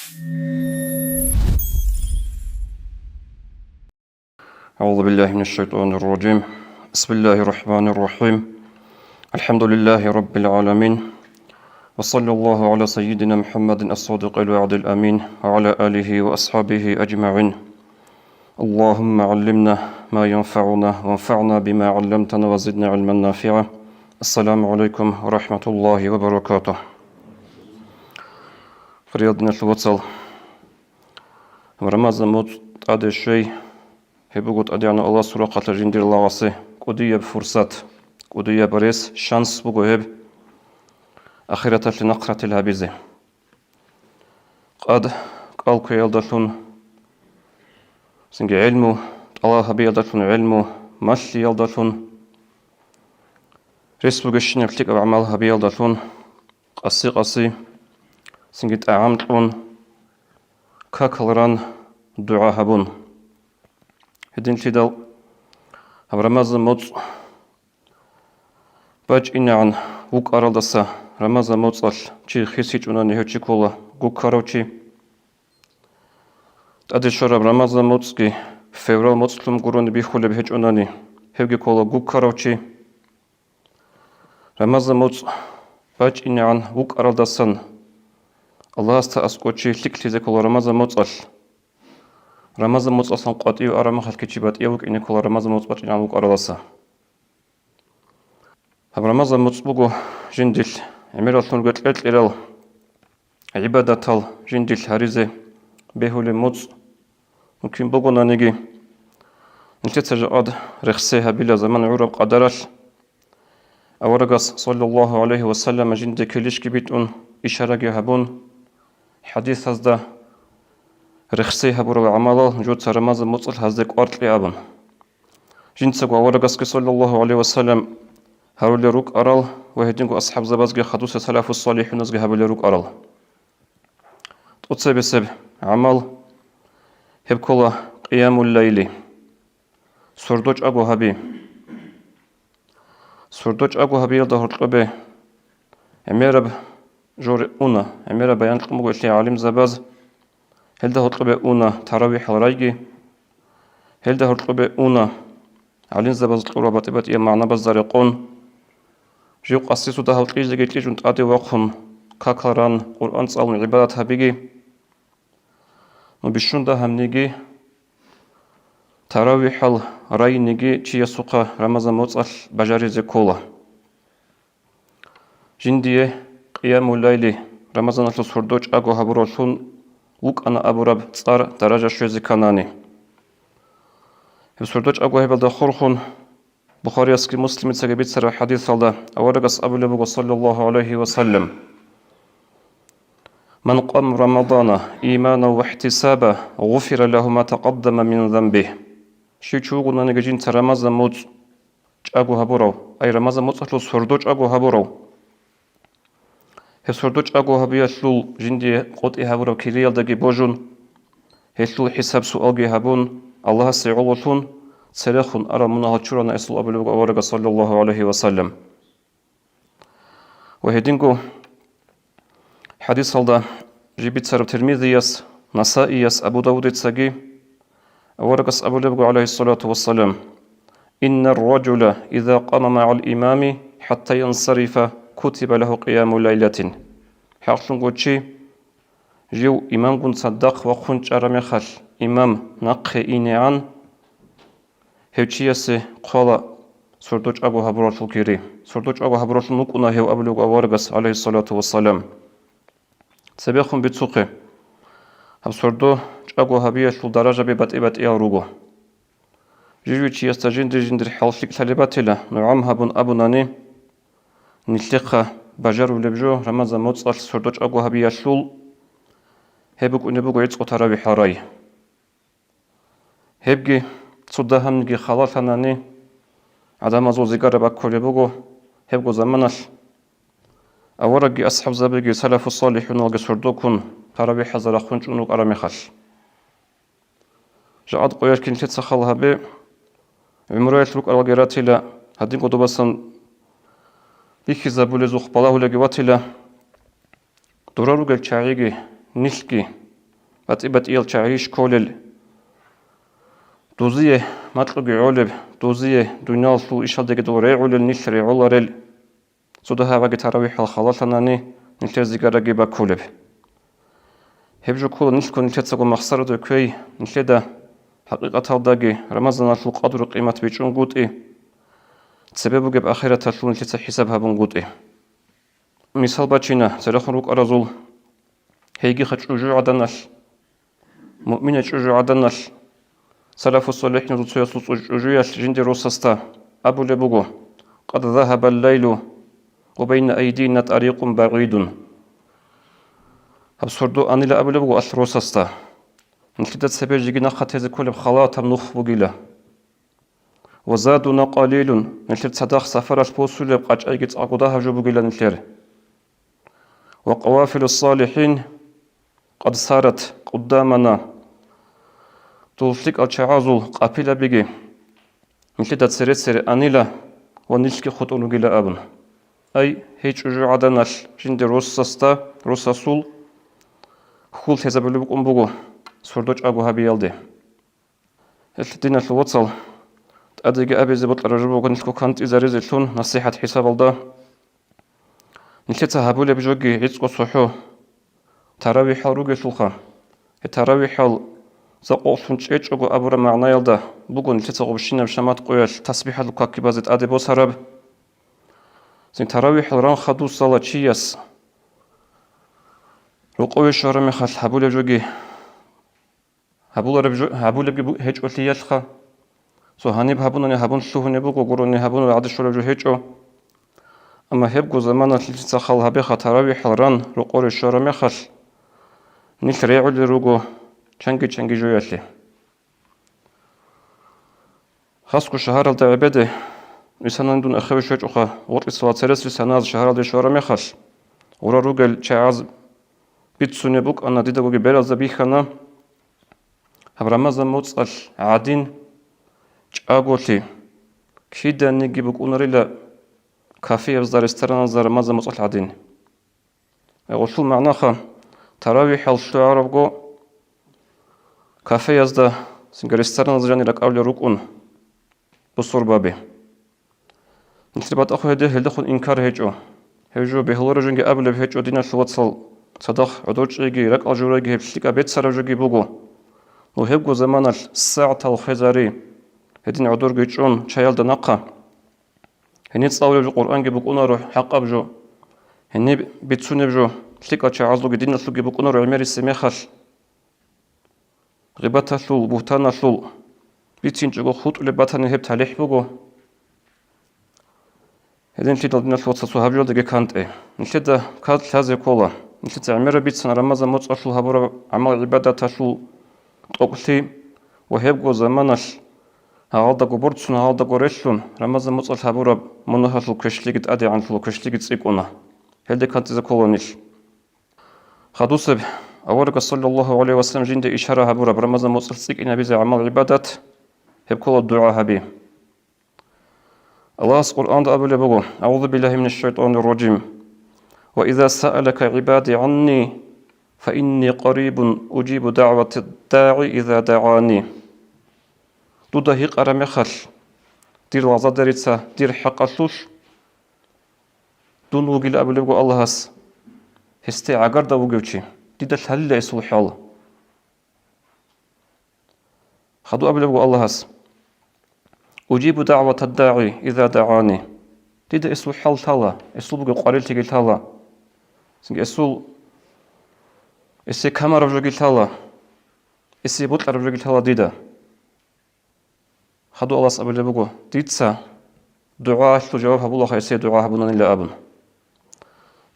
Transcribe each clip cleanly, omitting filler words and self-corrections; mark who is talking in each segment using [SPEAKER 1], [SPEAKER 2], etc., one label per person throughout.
[SPEAKER 1] أعوذ بالله من الشيطان الرجيم. بسم الله الرحمن الرحيم. الحمد لله رب العالمين، وصلى الله على سيدنا محمد الصادق الوعد الأمين وعلى آله وأصحابه أجمعين. اللهم علمنا ما ينفعنا وانفعنا بما علمتنا وزدنا علما نافعا. السلام عليكم ورحمة الله وبركاته. فريادنا الوصل رمضان موت أدي شيء هبوغوت أديانا الله سورة الجندير لاغسي قدية بفرصات قدية بريس شانس بوغوهب أخيرة لنقرة الهابيزي قد قال كي يلدلون سنجي علمو الله هبي يلدلون علمو ماشي يلدلون ريس بوغشين يلتك أعمال هبي يلدلون قصي سنجي تعاملون كاكلران دعا هبون هدين تدل رمضان موت باج إنعن وك أرادسا رمضان موتصل چی خیسیچ اونانی هچی کولا گو کاروچی تادی شراب رمضان موتصکی فورال موتصلم گرونی بیخوله بهچ اونانی هفگی کولا گو کاروچی رمضان موتص باج إنعن وك أرادسان الله است اسقوچی لیکلیزه کولا رمضان موتصل رمضان موتصل قاطی و آرام خالکی چی بات یوک اینه کولا رمضان موتص باج إنعن وك أرادسا رمضان موتص بگو جندل أميرالون قتلت إلى عبادة الجندل هاريزة بهول موت ممكن بقولنا نيجي نتتجأد رخصها بلا زمان عرب قدرش أورقص صلى الله عليه وسلم جند كلش كبيتون إشارة هبون حديث هذا رخصها برو عمله جود رمضان موت هذاك أرض لأبن جند سقوا أورقص صلى الله عليه وسلم هارول روك أرال وهدينكو أصحاب زبازجي خدوس سلاف الصالحين نزجي هبل روك أرال تقصي بسب عمل هبكولا قيام الليل سردوج أبو هبي يلده القبة أميرب جور أونا أميرب بيان قمو إلي عالم زباز هلده القبة أونا تراويح الرايجي هلده القبة أونا عالم زباز القرابة تبات إيه معنا بزارقون جيو قصيصو ده القيج لقيتلي جنت آدي وقهم كاكران قرآن صالون عبادات هبيجي نبشون ده هم نيجي تراويح الراي نيجي چي يسوقا رمضان موتصل بجاري زكولا جندية قيام الليل رمضان أطلو سردوش أغو هبرولون وك أنا أبو رب تصار درجة شوزي كاناني سردوش أغو هبال ده خورخون بخاري اسكي مسلم تسجبيت سر حديث الله أورقص أبو لبو صلى الله عليه وسلم من قام رمضان إيمانا واحتسابا غفر له ما تقدم من ذنبه شي چوغنا نجين رمضان موت أغو هبورو أي رمضان موت أطلو سردوش أغو هبورو سردوش أغو هبيا جندي قد هبورو كريال دقي بوجون هسلو حساب سؤالجي هبون الله سيعولون سلخون أرى منها تشورنا إسل أبلغ أورق صلى الله عليه وسلم وهدينكو حديث هذا جبت سر ترمذيس نسائيس أبو داود تسجي أورق أبلغ عليه الصلاة والسلام إن الرجل إذا قام مع الإمام حتى ينصرف كتب له قيام ليلة حقشون قوتشي جو إمام قن صدق وخنج أرمخل إمام نقه إنعان هوچيسي قال سردوج أبو هبروش الكيري سردوج أبو هبروش نقنا هو أبلغ أورغس عليه الصلاة والسلام سبيخهم بتسوقه هم سردوج أبو هبيش الدرجة ببطئبت إياروغو جيجوي چيستا جندر حالشك تلباتلا نعم هبون أبو ناني نتلقى بجر ولبجو رمضان موتصل سردوج أبو هبيش هبوك ونبوغو يتسقو تراوي حراي هبجي صدهم نجي خلاص هناني عدم أزو زيجار بكل بوجو هبجو زمانش أورجي أصحاب زبيجي سلف الصالحون وجي سردوكون ترابي حزر خنج ونوك أرميخش جاءت قياش كنت تسخلها بي عمري تلوك الجرات لا هدين قدو بسن ليك زبول زوخ بالله لجوات لا دورارو جل شعيجي نشكي بات إيل تعيش كولل دوزيه مطلق علب دوزيه دنيال سو إشال دقي دوري علل نشري علرل سودها وقت تراويح الخلاصناني نشتزي قرقي باكولب هبجو كول نشكو نشتسقو مخسر دو كوي نشدا حقيقة هالداقي رمضان الشو قدر قيمة بيجون قوت سببو جب آخرة الشو نشتس حسابها بنقوت مثال باتشينا سرخن روك أرزول هيجي خد شجوع عدناش مؤمنة شجوع عدناش سلف الصالحين رسول شجوع جندي روسستا أبو لبوغو قد ذهب الليل وبين أيدينا طريق بعيد أبصردو أني لا أبو لبوغو أشروسستا نشدت سبيل جينا خاتز كل بخلاط نخ بوغيلا وزادنا قليل نشدت صداق سفر البوسول بقاج أيجت أقودها جو بوغيلا نشير وقوافل الصالحين قد صارت قدامنا تولفلك الشعازو قابلة بيجي نشدت سريت سري أنيلا ونشكي خطولو جيلا أبن أي هيج جو عدناش جند روسستا روسسول خول تزابلو بكم بوغو سردوش أبو هابيالدي الدين الوصل أديك أبي زبط الرجل وكنتكو كانت إذا رزلتون نصيحة حساب الله نشيتها هابولي بجوجي عيسكو صحو تراويح روجي سلخا التراويح زقوفن تشيتشوغو أبورا معنا يلدا بوغو نشيتها غبشينا بشامات قويش تسبيح لكاكي بازت أدي بوس هرب زين تراويح ران خدو صلاة شياس رقويش رمي خال هابولي بجوجي هابولي بجو هيج أولياشخا سو هانيب هابونني هابون شوهني بوغو غوروني هابون عاد شورو جو هيجو أما هبقو زمانا تلتسا خال هابيخا تراويح ران رقوري شرمي خال نيش ريعو لروغو چنگي جو يالي خاصكو شهر الدا عباده ويسانان دون أخوي شوچوخا وطي صلاة سرس ويساناز شهر الدا شرمي خال ورا روغل چعاز بيتسوني بوك أنا ديداغوغي بيرازا بيخانا هبرامازا موتصال عادين چاغولي كيدا نيجي بوك أونريلا كافيه وزار ريستوران زار مازا موتصال عادين وصول معناها تراويح الشعربغو كافيه يزدا سنگ ريستوران زراني لك أولي روكون بصور بابي نتربات أخو هده خون إنكار هجو بهلور جنگ أبل بهجو دينا شواتسال صدق عدوچيگي رك الجوريگي هبشليكا بيت سراجوگي بوغو وهبغو زمان الساعة الخزاري هدين عدور جيجون چايال دناقا هني تصاول القرآن جي بوكونا روح حقا بجو هني بيتسوني بجو شليكا چاعزلو دين السلو بوكونا روح عميري سميخاش غيباتا شلول بوتانا شلول بيتين جوغو خوت لباتاني هب تاليح بوغو هدين شليدال دين السلو تصاصو هبجو دقي كانت نشليدا كاد لازي كولا نشليدا عميري بيتسان رمضان موت أشلو هبورا عمال عبادة تشلو أقلي وهبغو زمانش هالداغو بورتسون هالداغو ريشلون رمضان موت أشلو هبورا منوهاشلو كشليجت أدي عنشلو كشليجت سيكونا هل دي كانت إذا كولونيش خدوسب أورك صلى الله عليه وسلم جند إشارة هبورا برمضان موت أشلو سيك إنا بيزي عمال عبادات هب كل الدعاء هبي الله القرآن دا أبو لبغو أعوذ بالله من الشيطان الرجيم وإذا سألك عبادي عني فإني قريب أجيب دعوة الداعي إذا دعاني دودا هيق أرميخال دير وعزا داريتسا دير حق أشلوش دون وقيل أبو لبغو الله هس هستي عقار دا وقوشي ديدا الهلة يسول حال خدو أبو لبغو الله هس أجيب دعوة الداعي إذا دعاني ديدا يسول حال تالا يسول بغو قريل تيجي تالا يسول إسي كاميرا بجوجي تالا إسي بطل بجوجي تالا ديدا خدو الله سأبو لبغو ديتسا دعاء شلو جواب هبو الله يسي دعاء هبونا إلا أبن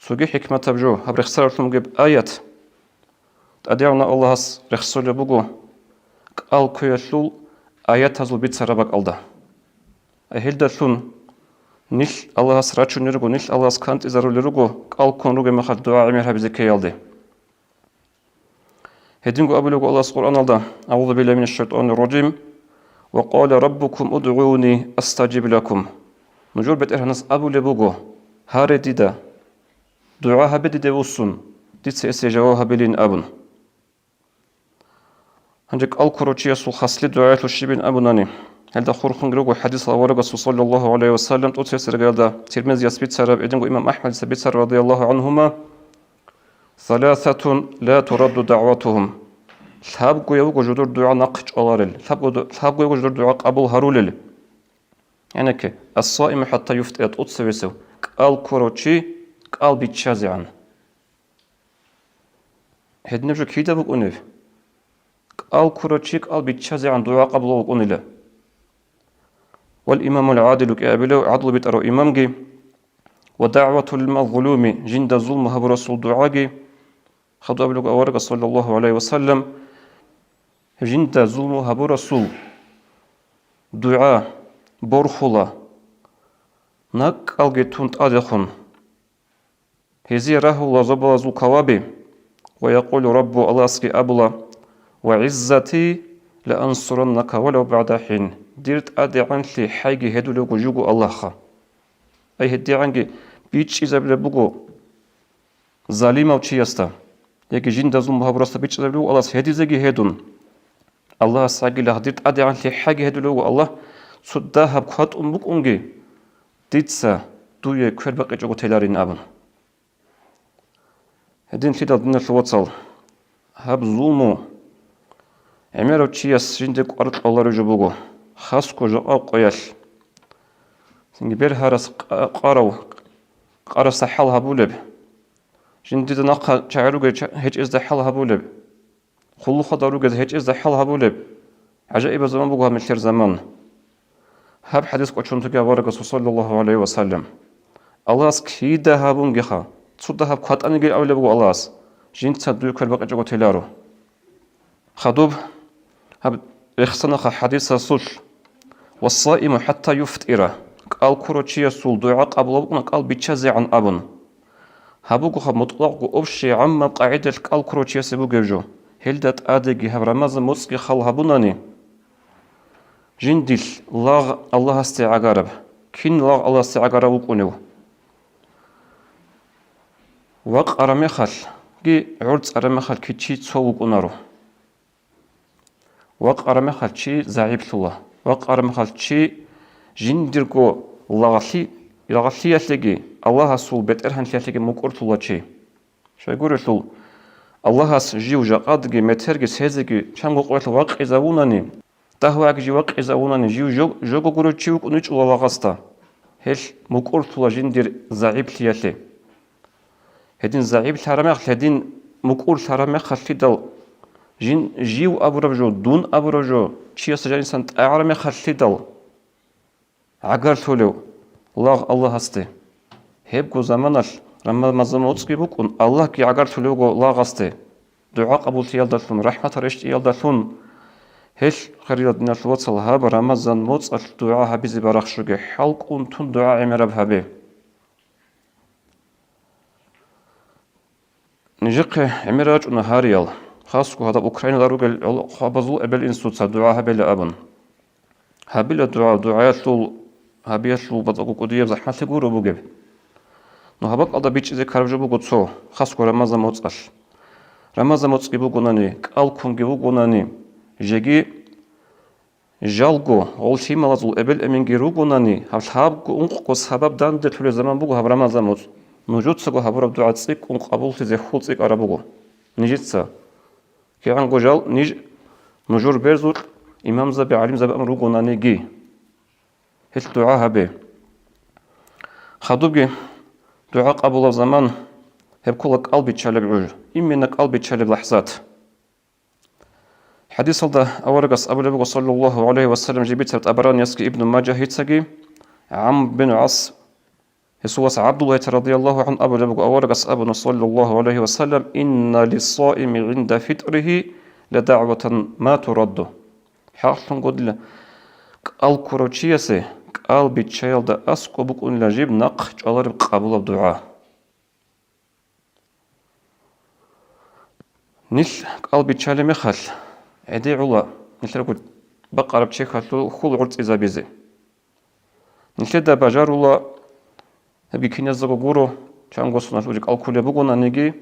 [SPEAKER 1] سوغي حكمة بجو هب رخصر رسلم جيب آيات تأديعنا الله رخصر لبغو قال كويا شلو آيات هزل بيت سرابك ألدا أهل داشون نيش الله راتشو نرغو نيش الله كانت إزارو لرغو قال كون رغو مخال دعاء عمير هبزي كي يلدي هدينغو أبو لغو الله القرآن ألدا أعوذ بالله من الشيطان الرجيم وقال ربكم ادعوني أستجيب لكم نجور بيت إرهنس أبو لبغو هاري ديدا دعاء هبدي دوسون ديت سيسي جواها بلين أبن عندك الكروتشيا سو خاصلي دعاء الشبين أبناني هل ده خور خنجرو حديث ورقة صلى الله عليه وسلم تفسر قال ده ترمذي يثبت سرب إدنو إمام أحمد يثبت رضي الله عنهما ثلاثة لا ترد دعوتهم ثابقوا يوجو جدور دعاء نقش أولارل ثابقوا يوجو جدور دعاء قبول هرولل يعني كي الصائم حتى يفطر أتصبسو قال كروتشي قال بيتشازعن هاد نفجو كيدا بقونيف قال كروتشي قال بيتشازعن دعاء قبول بقونيلا والإمام العادل كأبلو عدل بترو إمامجي ودعوة المظلوم جند الظلم هب رسول دعاجي خد أبلو أورق صلى الله عليه وسلم جند الظلم هب رسول دعاء برخلا نك ألجتونت أدخن هذي راه الله زبلا زو كوابي ويقول رب الله اسكي أبلا وعزتي لأنصرنك ولو بعد حين ديرت أدي عنك حاجة هدو لو جوجو الله خا أي هدي عنك بيتش إذا بلبوجو ظالمة وشيستا يك جند زوم مهبرستا بيتش إذا بلبوجو الله هدي زجي هدون الله ساقي له ديرت أدي عنك حاجة هدو لو الله صدها بخات أمك أنجي ديتسا دوية كل بقى جوجو تلارين أبن هدين في دين الوصل هب ظلمو عمرو تشيس جندك أرض الله رجبوجو خاصكو جو قياش سنجي بير هرس قارو سحلها بولب جندي دناقة شعروجة هج إز دحلها بولب خلو خضروجة هج إز دحلها بولب عجائب زمان بوجها مثل زمان هب حديث قشون تجا ورقة صلى الله عليه وسلم الله سكيدا هابون جخا تصدها بقات أنا جي أولي بقول الله جند تدوي كل بقى جو تلارو خدوب هب إخسنخ حديث صل والصائم حتى يفطر قال كروتشي سول دعاء قبل قال بيتشازي عن أبن هبوكو خب مطلق أبشي عما قاعدة قال كروتشي سبو جوجو هلدت آدقي هب رمضان مسقي خل هبوناني جندل لاغ الله استعقارب كين لاغ الله استعقارب وقونيو وق أرمخل جي عرض أرمخل كتشي تصو وقونارو وق أرمخل شي زعيب الله وق أرمخل شي جندركو لاغلي يلغي الله سول بيت إرهن ثلاثة مقرط الله شي شو يقول رسول الله جيو جقادجي مترجي سهزجي شام قوة وق إزاوناني تهواك جي وق إزاوناني جيو جو قولو شيو كنوش الله غستا هل مقرط الله جندر زعيب ثلاثة هدين زعيب ثرامخ هدين مقرط ثرامخ خليدل جين جيو أبرجو دون أبرجو شيء سجاني سنت أعرمخ خليدل عقل ثلو الله هسته هبكو زمانش لما مزموتسكي بكون الله كي عقل ثلو الله هسته دعاء قبول تيالدلون رحمة رشت يالدلون هش خريط الدنيا الوصل هاب رمضان موت الدعاء هبيز برخشوجي حلق أنتون دعاء عمرب هبي نجيق عمراج ونهاريال خاصكو هذا أوكرانيا داروجل خابزو قبل إنسوت دعاء هبل أبن هبل دعاء هبيشلو بطاقو قدية زحمة تقول بوجب نهبط أدا بيتش إذا كارجو بوجو خاصكو رمضان موتسش رمضان موتسكي بوجوناني قال كونجي بوجوناني جيجي جالجو أول ملازو قبل أمينجي روجوناني هالحابكو أنقو سبب دان دتولي زمان بوجو هب رمضان موت نوجود سجو هبرب دعاء تسيك أنقابل تزي خود تسيك أرابوجو نجتسا كي عنجو جال نجور بيرزور إمام زبي عليم زبي أمر روجوناني جي هل دعاء هبه خدوبي دعاء قبل الزمان هب كلك قلبي تشالب عج إمنك قلبي تشالب لحظات حديث الله أورقس أبو لبي صلى الله عليه وسلم جبت أبران يسكي ابن ماجه هيتسجي عم بن عص يسوس عبد الله رضي الله عنه أبو لبي أورقس أبو صلى الله عليه وسلم إن للصائم عند فطره لدعوة ما ترد حاصل قد قال كروتشيسه قال بيتشايل دا أسكو بكون لجيب نقش على قبول الدعاء نيش قال بيتشايل مخال عدي علا نيش رقود بقرب تشيخال خول عرض إذا بيزي نيش دا بجار علا هبي كينيز زغو غورو چانگو سناش وجيك الكولي بقون نيجي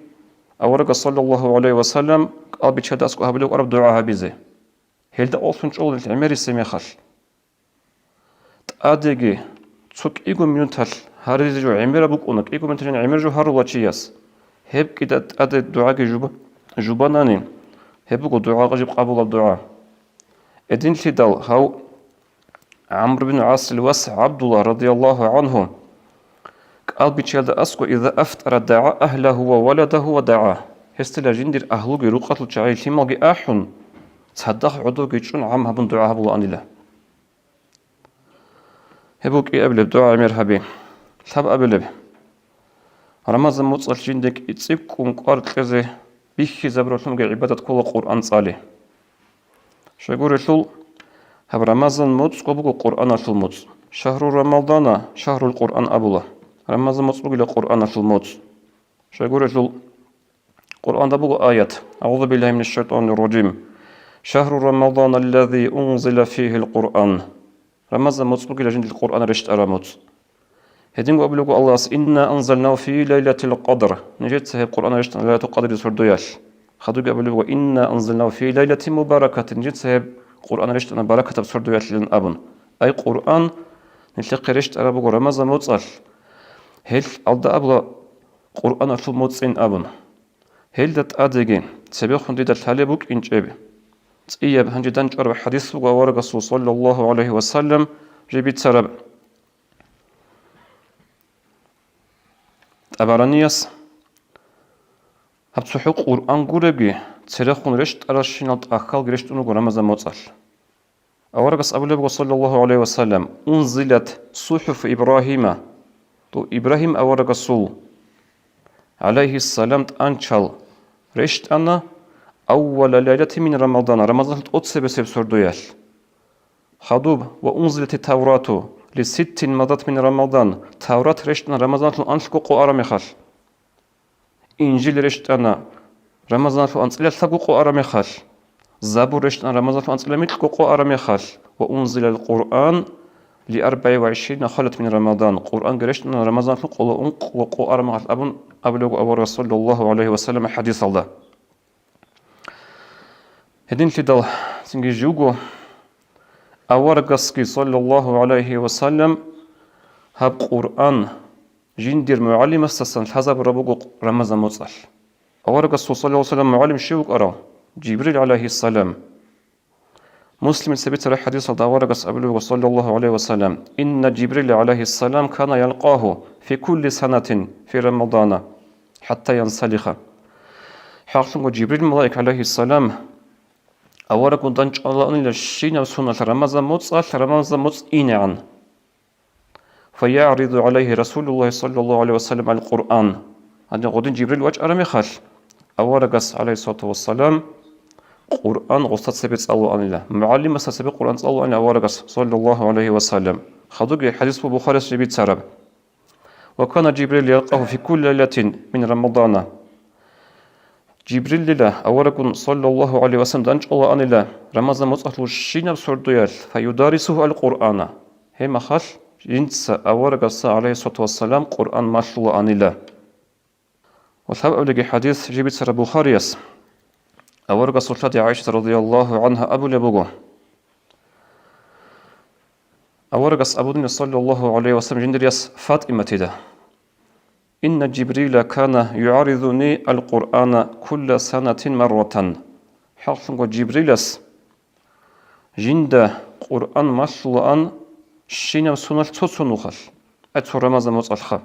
[SPEAKER 1] أورق صلى الله عليه وسلم قال بيتشايل دا أسكو هبلو قرب دعاء بيزي هل دا أولسون شغل العمري سميخال تأديجي تسوك إيجو ميونتال هاريزي جو عمري بوكونك إيجو ميونتال عمري جو هارو واتشياس هب كده تأدي الدعاء جوباناني هبوكو دعاء جيب قبول الدعاء إدين لدال هاو عمرو بن عاص الواسع عبد الله رضي الله عنه قال بيتشال أسكو إذا أفتر دعا أهله وولده ودعاه هستلا جندر أهلوغي روقاتل جعيل تيمالغي آحون تصدق عدوغي جون عم هبن دعا هبول أنيلا هبوك أبلب دعا مرحبي ثاب أبلب رمضان متصل جندك إتصيبكم قارت لزي بيخي زبرتلمغي عبادة كل قرآن صالح شاقور الثول هب رمضان متص قبوغو قرآن الثلمتص شهر رمضان شهر القرآن أبولا رمضان متص بقى القرآن الثلمتص شاقور الثول قرآن دبوغو آيات أعوذ بالله من الشيطان الرجيم شهر رمضان الذي أنزل فيه القرآن رمضان متص بقى لجند القرآن رشت أرامتص هدينغو أبلغو الله إنا أنزلناه في ليلة القدر نجد سهب قرآن رشت ليلة القدر سردوياش خدوغ أبلغو إنا أنزلناه في ليلة مباركة نجد سهب قرآن رشت أنا بركة بسردوياش لن أبن أي قرآن نتلقي رشت أرابوغو رمضان متصل هل ألدا أبلا قرآن أصل متصين أبن هل دات أدغي سبيخون دي دات هالبوك إنجاب تأيب هنجي دانج أربع حديث وورق صلى الله عليه وسلم جيبت سرب أبرانياس هبتو حق قرآن قربي تسرخون رشت أراشينات أخال رشت أنو رمضان متصل أورق صلى الله عليه وسلم أنزلت صحف إبراهيم تو إبراهيم أورق عليه السلام أنشال رشت أنا أول ليلة من رمضان رمضان أتسب سب سردويال خدوب وأنزلت التوراة لست مضت من رمضان توراة رشت أنا رمضان أنشكو قوارم خال إنجيل رشت أنا رمضان أنزل ثقو قوارم خال زبور رشت أنا رمضان أنزل ملكو قوارم خال وأنزل القرآن ل24 خلت من رمضان قرآن قرشت أن رمضان قل أنق وقرآن مع الأبن أبلغ أبو رسول الله عليه وسلم حديث الله هدين لدل سنجي جوجو أورقسكي صلى الله عليه وسلم هب قرآن جندير معلم استسان حزب ربوغو رمضان مصل أورقس صلى الله عليه وسلم معلم شوق أرى جبريل عليه السلام مسلم سبت الحديث داورقس أبلغ صلى الله عليه وسلم إن جبريل عليه السلام كان يلقاه في كل سنة في رمضان حتى ينسلخ حقا جبريل ملائك عليه السلام أورق دانج الله أن الشين سنة رمضان مص إنعان فيعرض عليه رسول الله صلى الله عليه وسلم القرآن هذا غدين جبريل وجه أرمي خال أورقس عليه الصلاة والسلام قرآن غصت سبت الله عن الله معلم سبت قرآن الله عن أورقس صلى الله عليه وسلم خذوك حديث بخاري سبت سرب وكان جبريل يلقاه في كل ليلة من رمضان جبريل لله أورق صلى الله عليه وسلم دانج الله عن الله رمضان مصطفى الشينب سرديال فيدارسه القرآن هم خال جنس أورقس عليه الصلاة والسلام قرآن ما شاء الله عن الله وثاب أولئك حديث جبت سرب بخاري أورق صلى عائشة رضي الله عنها أبو لبوغو أورق أبو صلى الله عليه وسلم جندريس فاطمة تدا إن جبريل كان يعرضني القرآن كل سنة مرة حقا جبريلس جند قرآن مشلوان شينم سنة تسنوخل أتو رمضان مصالخة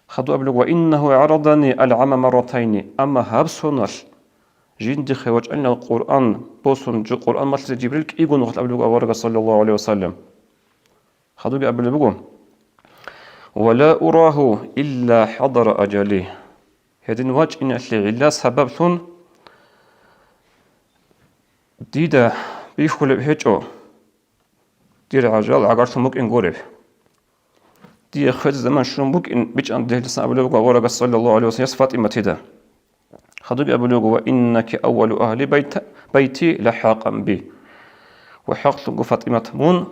[SPEAKER 1] خدو أبلغ وإنه عرضني العام مرتين أما هاب سنة جند خواج أن القرآن بوسن جو قرآن مثل جبريل كيغون وقت أبلغ أورغ صلى الله عليه وسلم خدوك أبلغ ولا أراه إلا حضر أجله هذين واج إن أسلي علا سبب ثون ديدا بيخول بهجو دير عجال عقارت مك إن غورب دي خد زمان شنو مك إن بيج عند لسان أبلغ أورغ صلى الله عليه وسلم فاطمة تدا خدوك أبلغ وإنك أول أهل بيتي لحاقا بي وحق فاطمة مون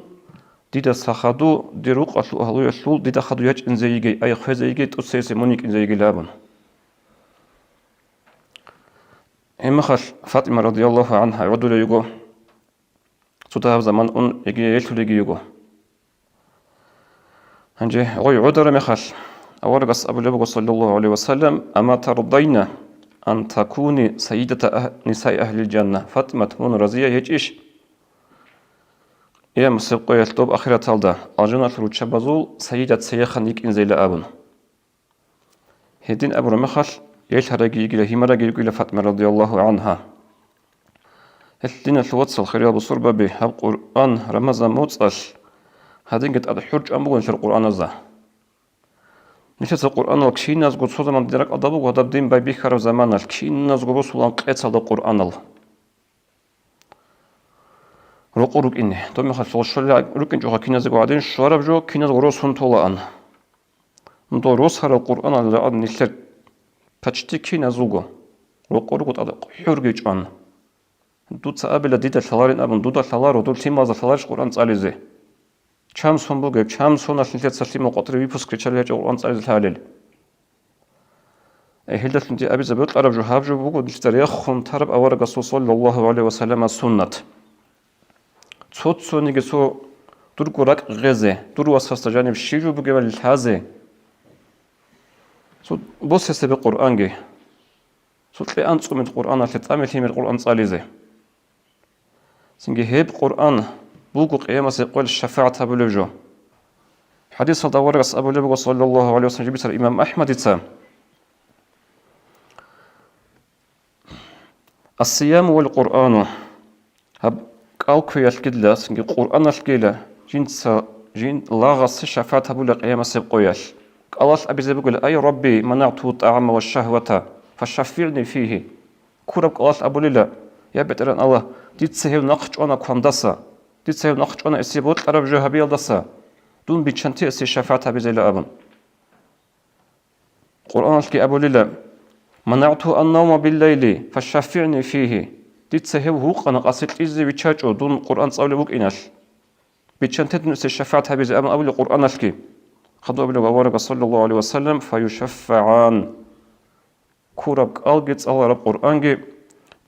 [SPEAKER 1] ديدا سخدو ديروق أسلو أهلو يسول ديدا خدو يج إنزيجي أي خزيجي تسيسي مونيك إنزيجي لابن هم خش فاطمة رضي الله عنها يودو ليقو Suda zaman un egi eltulegi yugo. Hanje oy udara mehal. Awargas Abu Bakr sallallahu alaihi wasallam ama tardayna an takuni sayyidata nisa'i ahli al-janna. Fatima mun raziya hiç Ya mısıp koyal top ahiret alda. Ajunat ruçabazul sayyidat sayyahan ilk inzeyla abun. Hedin Abu Mehal yel haragi ile himara ile Fatima radıyallahu anha. Heddin الواتس الخير أبو صربة به القرآن رمضان موتصل هذين قد أدحرج أمبوغن في القرآن ذا نشأت القرآن الكشين ناس قد صودا من درك أدبوغ ودب دين باي بيخر زمان الكشين ناس قد صودا قيت على القرآن رق إني تومي خلص شللا ركن جو كيناز قاعدين شرب جو كيناز غروس هنتولا أن ندو روس هر القرآن اللي أد نشر تشتي كيناز وجو رق أد حرج أن دوت سأبلا ديدا ثلارين أبن دودا ثلار ودول تيم هذا ثلارش قرآن تعالى چام سون بوجه چام سون أصلاً تسلسل مقاطر بيفوس كريشالية قرآن تعالى الحالل هيدا سنتي أبي زبط عرب جو هاب جو بوجو نشتري خون ترب أورق صلى الله عليه وسلم السنة صوت سوني جسو دور قرق غزة دور واسطة جانب شيجو بوجه والهازة صوت بوس هسه بالقرآن جه صوت لي أنت من القرآن اللي تعمل هي من القرآن تعالى سنجي هيب قرآن بوجو قيامة يقول الشفاعة بلوجو حديث هذا ورقة أبو لبق صلى الله عليه وسلم جبت الإمام أحمد تام الصيام والقرآن هب قالك يالكدلا سنجي القرآن الكيلا جين لاغس الشفاعة بلوجو قيامة يقول الله أبي زبقول أي ربي منعت الطعام والشهوة فشفعني فيه كورب الله أبو ليلا يا بتران الله ديت سهل نقش أنا كوندسا ديت سهل نقش أنا إسيبوت عرب جهبي الدسا دون بيتشنتي إسي شفاعة بزيل أبن قرآن الكي أبو ليلا منعت النوم بالليل فشفعني فيه ديت سهل هوق أنا قصيت إزي بيتشاجو دون قرآن صاولي بوك إناش بيتشنتي دون إسي شفاعة بزيل أبن أبو قرآن الكي خدوا أبو لبوارك صلى الله عليه وسلم فيشفعان كورب ألقيت الله رب قرآن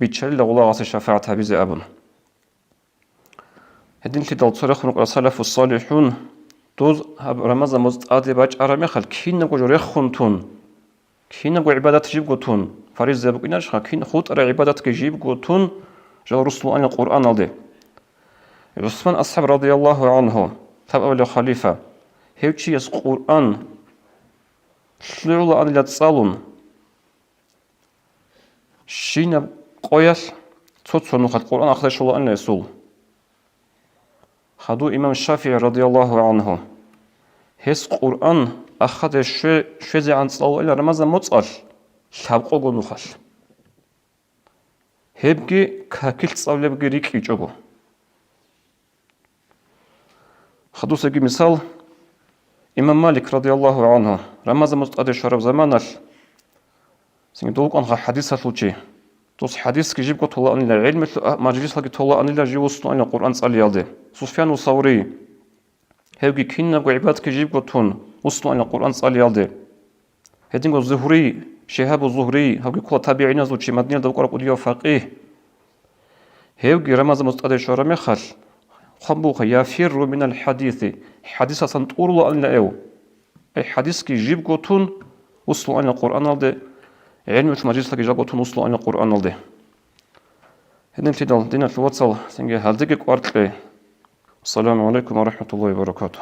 [SPEAKER 1] بيتشل الله عز شفاعة بزي أبن هدين تدل صرخ نقرأ سلف الصالحون دوز رمضان مزد باج أرمي خل كين نقول رخون تون كين نقول عبادات جيب قطون فريز زبق إناش خل كين خود أرى عبادات كجيب قطون جل رسول الله القرآن عليه عثمان أصحاب رضي الله عنه تاب أول خليفة هيوتشي يس قرآن شلول أن لا تصالون شينا قويس تصون خد القرآن أخذ شلول أن لا يسول خدو إمام الشافعي رضي الله عنه هس قرآن أخذ شوزي عن صلاة إلى رمضان متصل شابقو قنو خل هبجي كاكل صلاة بجي ريك يجوبو خدو سجي مثال إمام مالك رضي الله عنه رمضان متصل شرب زمانه سنجدوك أنها حديثة لوجي توس حديث كي جيب قطولا أن العلم مجلس لقي طولا أن لا جيوسنا أن القرآن صلي عليه سفيان الثوري هيجي كنا وعباد كي جيب قطون وصلنا أن القرآن صلي عليه هدين الزهري شهاب الزهري هيجي كل تابعين زوجي مدنيا دوكر قديا فقيه هيجي رمضان مستعد شهر مخل خبوخ يفر من الحديث حديث سنتقول أن لا أي حديث كي جيب قطون وصلنا أن القرآن عليه علم المجلس لقي جاكو تنوصلوا عن القرآن لديه هذا الفيديو دينا في الواتساب سنجي هالدقيق وارتقي السلام عليكم ورحمة الله وبركاته